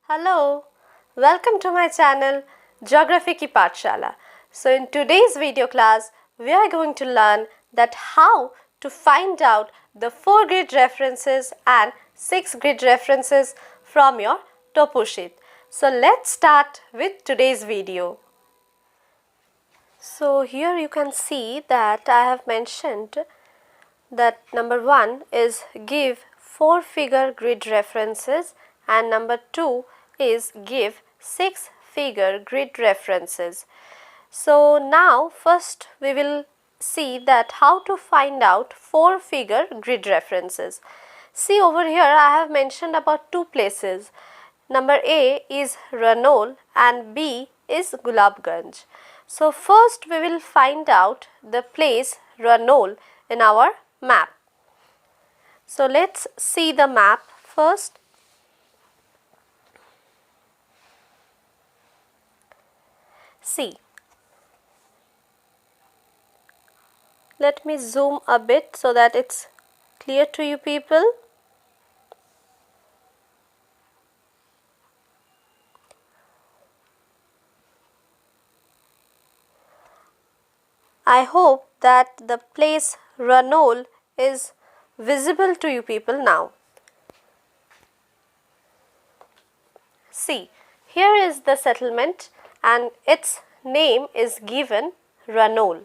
Hello, welcome to my channel Geography Ki Pathshala. So in today's video class, we are going to learn that how to find out the 4 grid references and 6 grid references from your topo sheet. So let's start with today's video. So here you can see that I have mentioned that number 1 is give 4 figure grid references and number 2 is give 6 figure grid references. So now first we will see that how to find out 4 figure grid references. See over here I have mentioned about 2 places. Number A is Ranol and B is Gulabganj. So first we will find out the place Ranol in our map. So let's see the map first. See, let me zoom a bit so that it's clear to you people. I hope that the place Ranol is visible to you people now. See, here is the settlement and its name is given Ranol.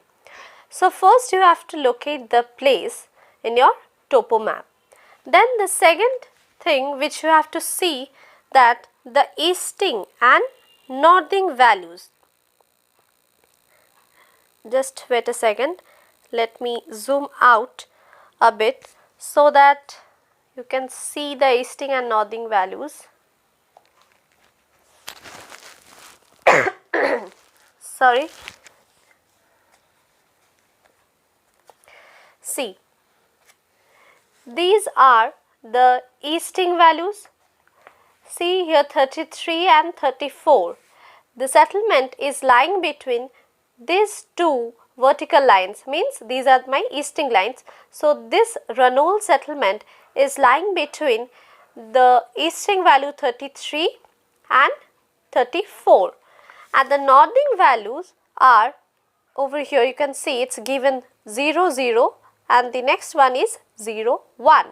So first you have to locate the place in your topo map. Then the second thing which you have to see that the easting and northing values. Just wait a second, let me zoom out a bit so that you can see the easting and northing values. Sorry. See, these are the easting values. See here 33 and 34. The settlement is lying between these two vertical lines, means these are my easting lines. So this Ranol settlement is lying between the easting value 33 and 34. And the northing values are over here, you can see it's given 0, 0 and the next one is 0, 1.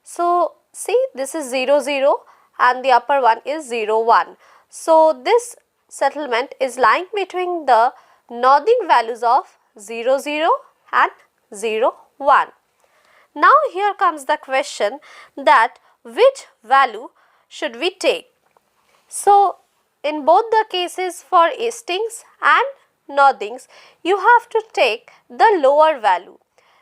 So see, this is 0, 0 and the upper one is 0, 1. So this settlement is lying between the northing values of 0, 0 and 0, 1. Now here comes the question that which value should we take? So in both the cases for eastings and northings, you have to take the lower value.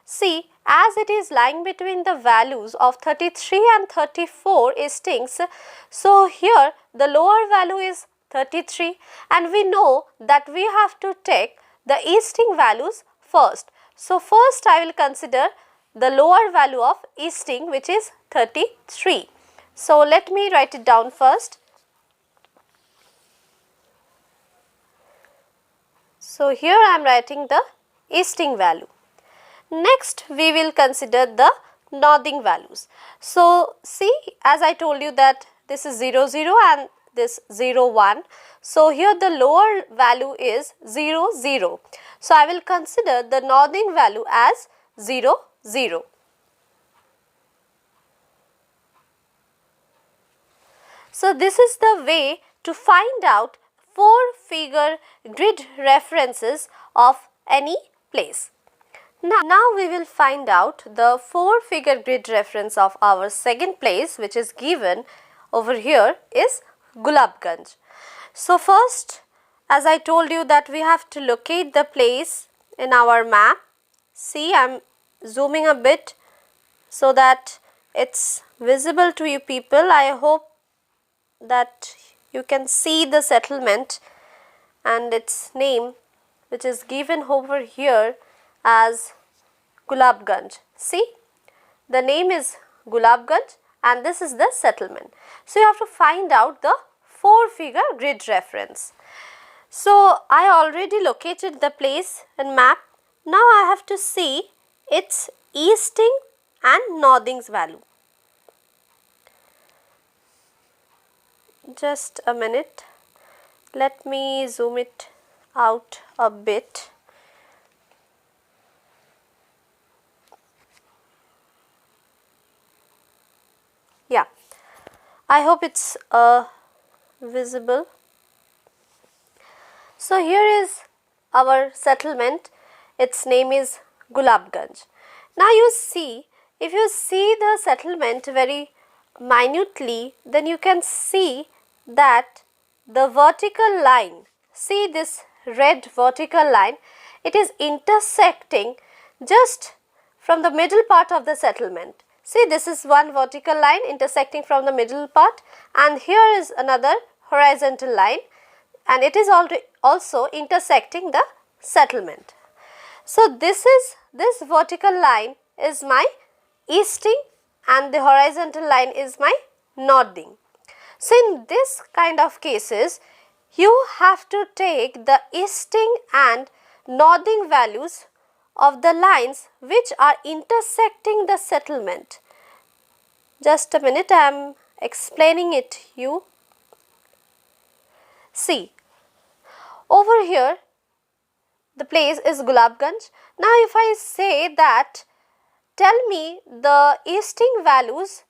See, as it is lying between the values of 33 and 34 eastings, so here the lower value is 33 and we know that we have to take the easting values first. So first I will consider the lower value of easting, which is 33. So let me write it down first. So here I am writing the easting value. Next we will consider the northing values. So see, as I told you that this is 0, 0 and this 0, 1. So here the lower value is 0, 0. So I will consider the northing value as 0, 0. So this is the way to find out 4 figure grid references of any place. Now we will find out the 4 figure grid reference of our second place, which is given over here is Gulabganj. So first, as I told you that we have to locate the place in our map. See, I am zooming a bit so that it's visible to you people. I hope that you can see the settlement and its name, which is given over here as Gulabganj. See, the name is Gulabganj and this is the settlement. So you have to find out the 4 figure grid reference. So I already located the place in map. Now I have to see its easting and northings value. Just a minute. Let me zoom it out a bit. Yeah, I hope it's visible. So here is our settlement. Its name is Gulabganj. Now you see, if you see the settlement very minutely, then you can see that the vertical line, see this red vertical line, it is intersecting just from the middle part of the settlement. See, this is one vertical line intersecting from the middle part, and here is another horizontal line, and it is also intersecting the settlement. So this vertical line is my easting and the horizontal line is my northing. So in this kind of cases, you have to take the easting and northing values of the lines which are intersecting the settlement. Just a minute, I am explaining it you. See, over here the place is Gulabganj. Now if I say that, tell me the easting values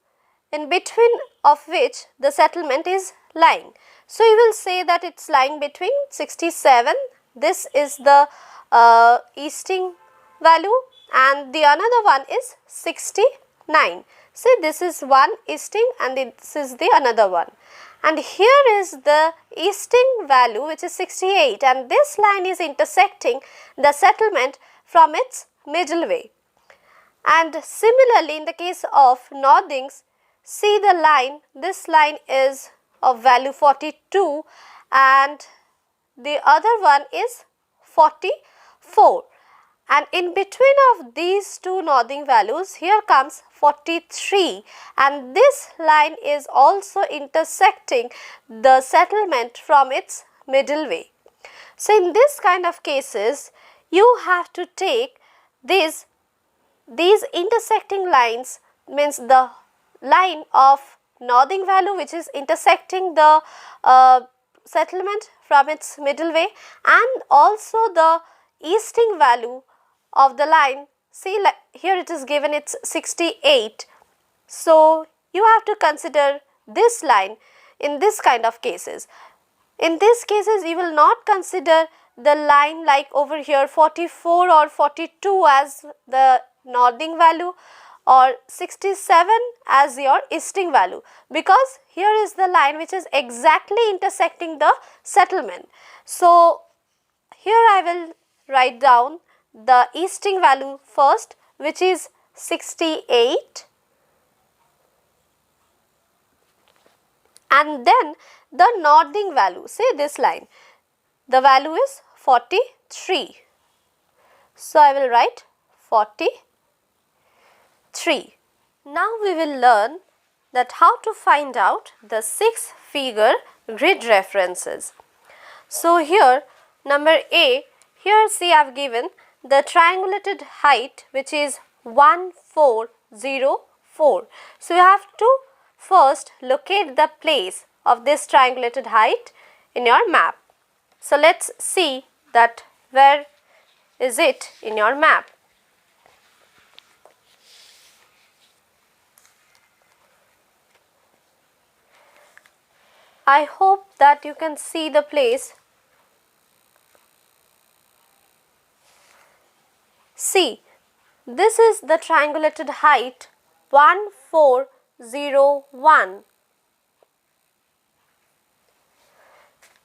in between of which the settlement is lying. So you will say that it's lying between 67, this is the easting value, and the another one is 69. See, this is one easting and this is the another one. And here is the easting value which is 68, and this line is intersecting the settlement from its middle way. And similarly in the case of northings, see the line, this line is of value 42 and the other one is 44, and in between of these two northing values here comes 43, and this line is also intersecting the settlement from its middle way. So in this kind of cases, you have to take these intersecting lines, means the line of northing value which is intersecting the settlement from its middle way, and also the easting value of the line. See, like here it is given, it's 68. So you have to consider this line in this kind of cases. In these cases, you will not consider the line like over here 44 or 42 as the northing value or 67 as your easting value, because here is the line which is exactly intersecting the settlement. So here I will write down the easting value first, which is 68, and then the northing value, say this line, the value is 43. So I will write 43. Now we will learn that how to find out the 6 figure grid references. So here number A, here see I have given the triangulated height which is 1404. So you have to first locate the place of this triangulated height in your map. So let's see that where is it in your map. I hope that you can see the place. See, this is the triangulated height 1401.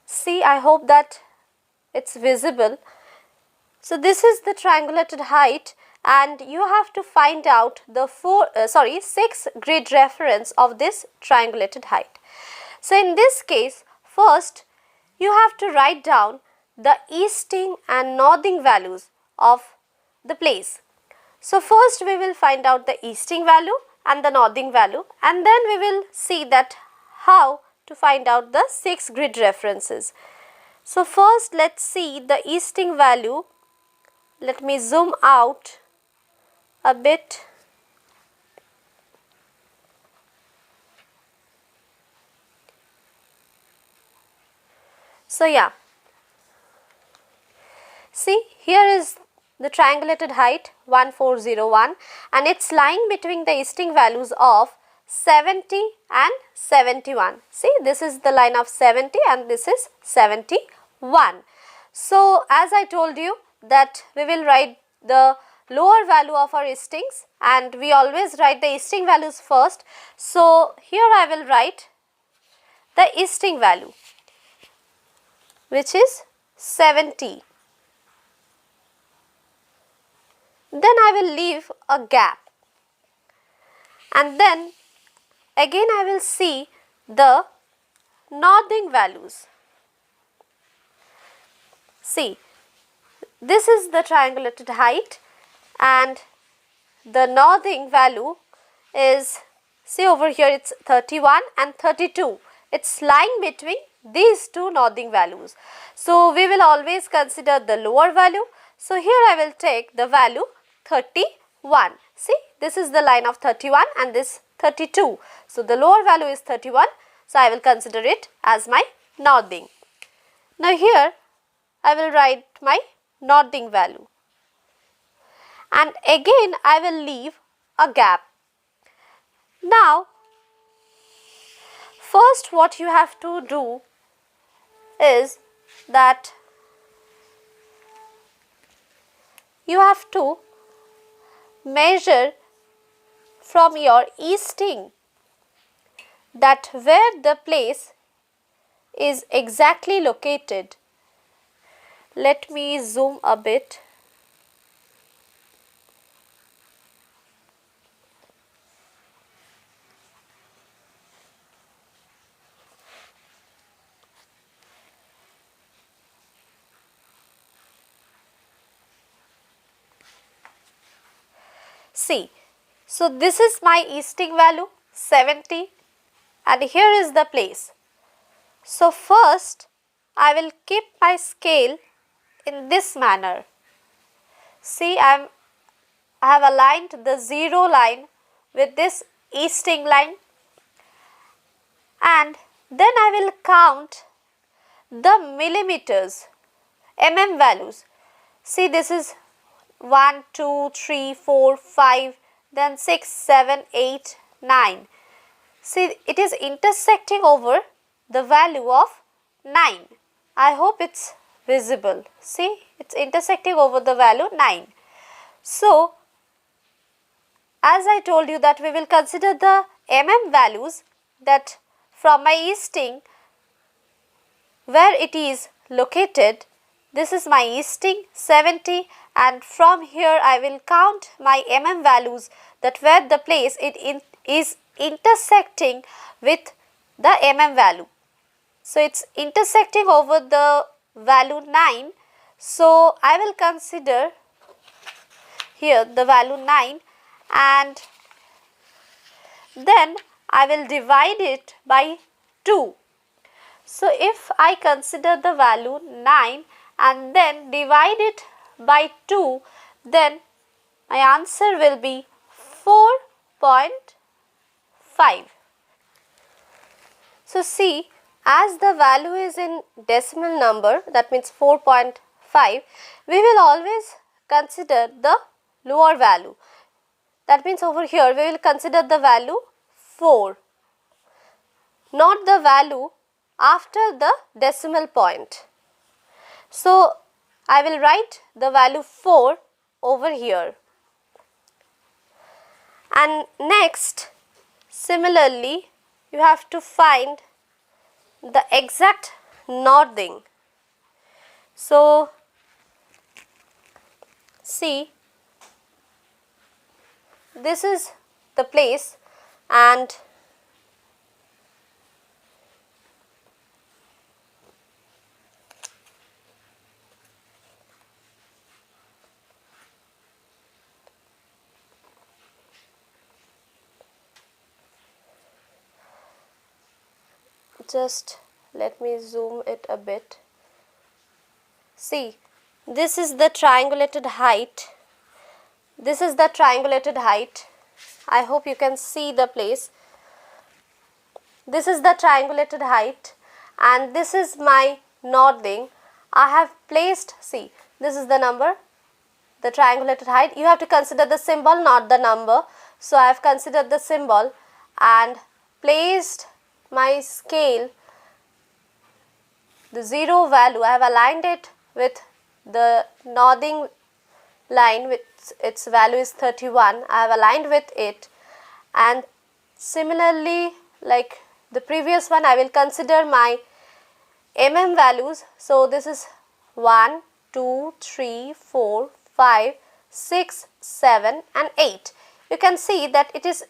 See, I hope that it's visible. So this is the triangulated height, and you have to find out the 6 grid reference of this triangulated height. So in this case, first you have to write down the easting and northing values of the place. So first we will find out the easting value and the northing value, and then we will see that how to find out the 6 grid references. So first let's see the easting value. Let me zoom out a bit. So yeah, see, here is the triangulated height 1401 and it's lying between the easting values of 70 and 71. See, this is the line of 70 and this is 71. So as I told you that we will write the lower value of our eastings and we always write the easting values first. So here I will write the easting value, which is 70. Then I will leave a gap and then again I will see the northing values. See, this is the triangulated height and the northing value is, see over here, it's 31 and 32. It's lying between these two northing values. So we will always consider the lower value. So here I will take the value 31. See, this is the line of 31 and this 32. So the lower value is 31. So I will consider it as my northing. Now here I will write my northing value and again I will leave a gap. Now first what you have to do is that you have to measure from your easting that where the place is exactly located. Let me zoom a bit. See, so this is my easting value 70 and here is the place. So first I will keep my scale in this manner. See, I have aligned the 0 line with this easting line and then I will count the millimeters, values. See, this is 1, 2, 3, 4, 5, then 6, 7, 8, 9. See, it is intersecting over the value of 9. I hope it's visible. See, it's intersecting over the value 9. So, as I told you that we will consider the values, that from my easting where it is located, this is my easting 70 and from here I will count my values, that where the place it is intersecting with the value. So, it's intersecting over the value 9. So, I will consider here the value 9 and then I will divide it by 2. So, if I consider the value 9 and then divide it by 2, then my answer will be 4.5. So, see, as the value is in decimal number, that means 4.5, we will always consider the lower value. That means over here we will consider the value 4, not the value after the decimal point. So, I will write the value 4 over here. And next, similarly, you have to find the exact northing. So, see, this is the place and just let me zoom it a bit. See, this is the triangulated height. This is the triangulated height. I hope you can see the place. This is the triangulated height and this is my northing, I have placed, see, this is the number, the triangulated height. You have to consider the symbol, not the number. So I have considered the symbol and placed my scale, the 0 value, I have aligned it with the northing line, which its value is 31. I have aligned with it, and similarly like the previous one, I will consider my values. So this is 1, 2, 3, 4, 5, 6, 7 and 8. You can see that it is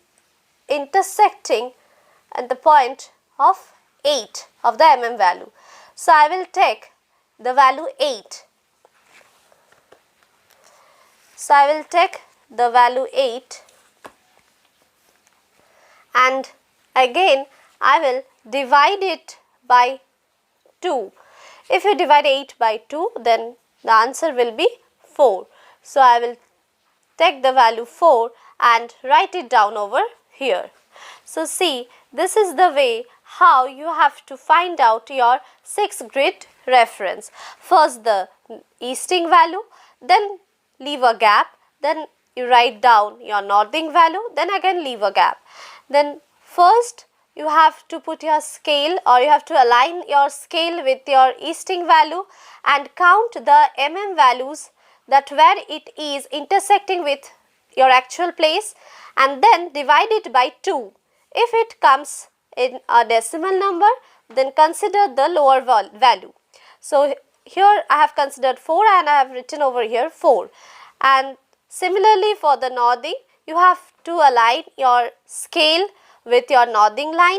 intersecting at the point of 8 of the value. So I will take the value 8. So I will take the value 8 and again I will divide it by 2. If you divide 8 by 2, then the answer will be 4. So I will take the value 4 and write it down over here. So see, this is the way how you have to find out your 6 grid reference. First the easting value, then leave a gap, then you write down your northing value, then again leave a gap. Then first you have to put your scale, or you have to align your scale with your easting value and count the values that where it is intersecting with your actual place, and then divide it by 2. If it comes in a decimal number, then consider the lower value. So here I have considered 4 and I have written over here 4. And similarly for the northing, you have to align your scale with your northing line,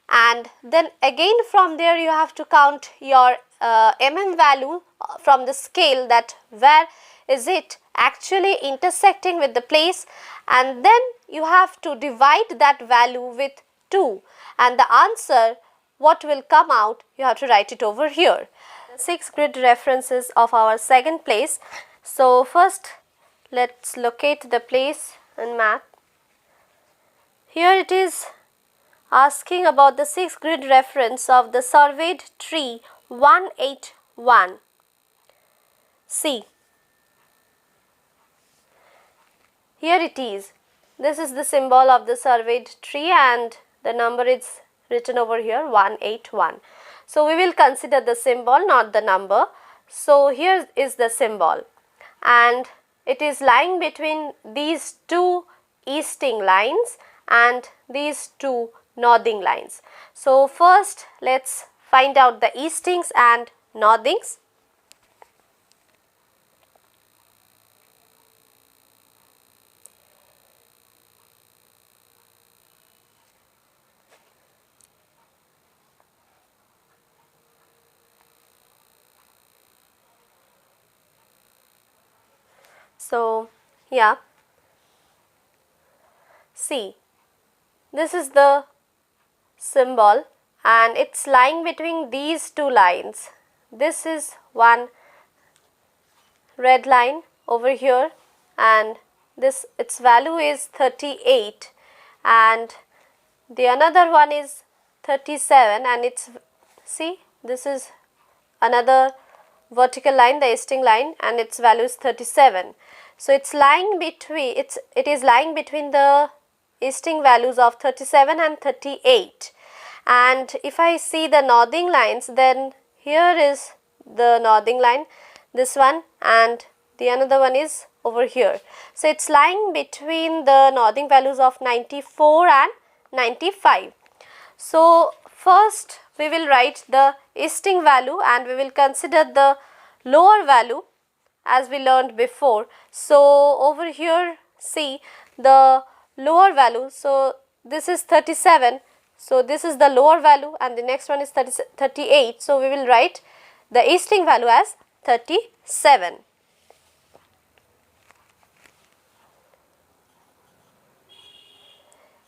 and then again from there you have to count your value from the scale, that where is it actually intersecting with the place, and then you have to divide that value with 2, and the answer what will come out, you have to write it over here. 6 grid references of our second place. So first let's locate the place and map. Here it is asking about the 6 grid reference of the surveyed tree 181. See, here it is. This is the symbol of the surveyed tree and the number is written over here 181. So we will consider the symbol, not the number. So here is the symbol and it is lying between these two easting lines and these two northing lines. So first let's find out the eastings and northings. So yeah, see, this is the symbol and it's lying between these two lines. This is one red line over here and this, its value is 38, and the another one is 37, and it's, see, this is another vertical line, the easting line, and its value is 37. So it's lying between, it is lying between the easting values of 37 and 38. And if I see the northing lines, then here is the northing line, this one, and the another one is over here. So it's lying between the northing values of 94 and 95. So first we will write the easting value and we will consider the lower value as we learned before. So over here, see the lower value. So this is 37. So this is the lower value and the next one is 38. So we will write the easting value as 37.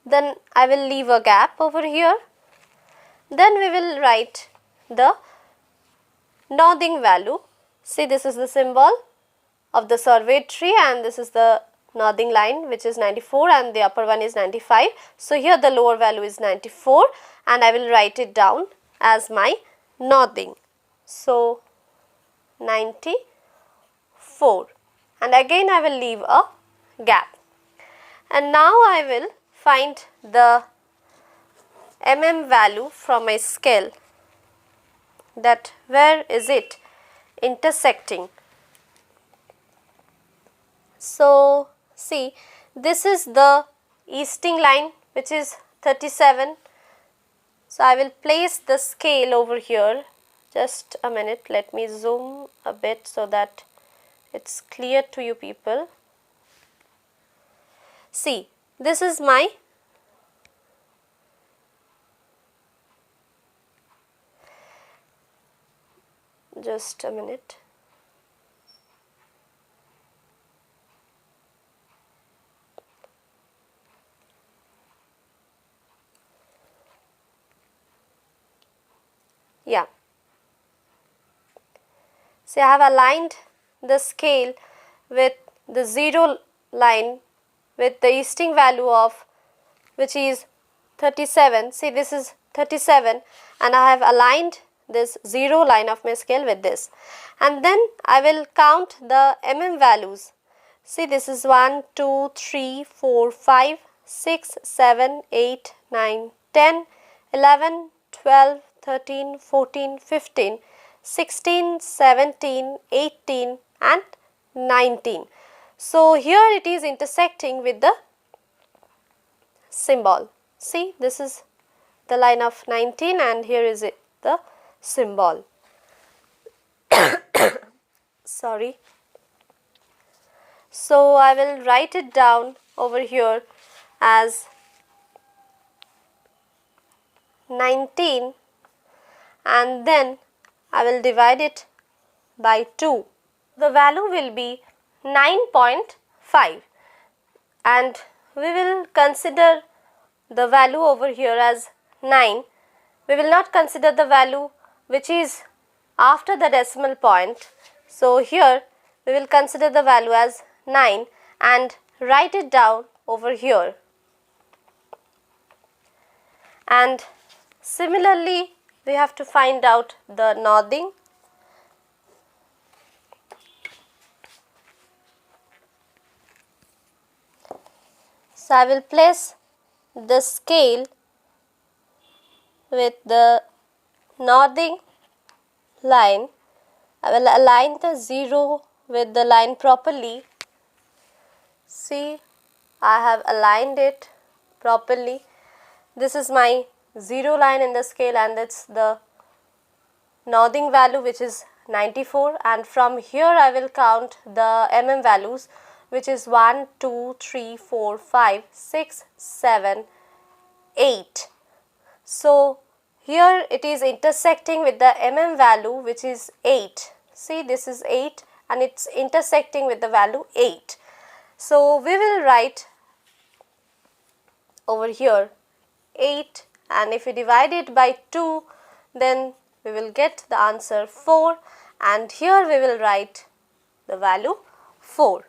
Then I will leave a gap over here. Then we will write the northing value. See, this is the symbol of the surveyed tree and this is the northing line, which is 94, and the upper one is 95. So here the lower value is 94 and I will write it down as my northing. So 94, and again I will leave a gap. And now I will find the value from my scale, that where is it intersecting. So see, this is the easting line, which is 37. So I will place the scale over here. Just a minute, let me zoom a bit so that it's clear to you people. See, this is my just a minute. Yeah. See, I have aligned the scale with the 0 line with the easting value of, which is 37. See, this is 37, and I have aligned this 0 line of my scale with this. And then I will count the values. See, this is 1, 2, 3, 4, 5, 6, 7, 8, 9, 10, 11, 12, 13, 14, 15, 16, 17, 18 and 19. So here it is intersecting with the symbol. See, this is the line of 19 and here is it, the symbol. Sorry. So I will write it down over here as 19, and then I will divide it by 2. The value will be 9.5, and we will consider the value over here as 9. We will not consider the value which is after the decimal point. So here we will consider the value as 9 and write it down over here. And similarly, we have to find out the northing. So I will place the scale with the northing line. I will align the 0 with the line properly. See, I have aligned it properly. This is my 0 line in the scale, and it's the northing value, which is 94, and from here I will count the values, which is 1, 2, 3, 4, 5, 6, 7, 8. So here it is intersecting with the value, which is 8. See, this is 8 and it's intersecting with the value 8. So we will write over here 8, and if we divide it by 2, then we will get the answer 4, and here we will write the value 4.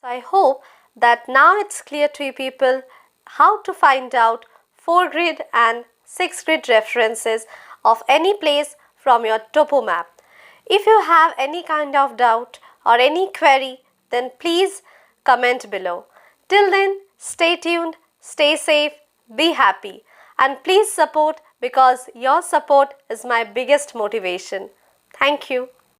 So I hope that now it's clear to you people how to find out 4 grid and 6 grid references of any place from your topo map. If you have any kind of doubt or any query, then please comment below. Till then, stay tuned, stay safe, be happy, and please support, because your support is my biggest motivation. Thank you.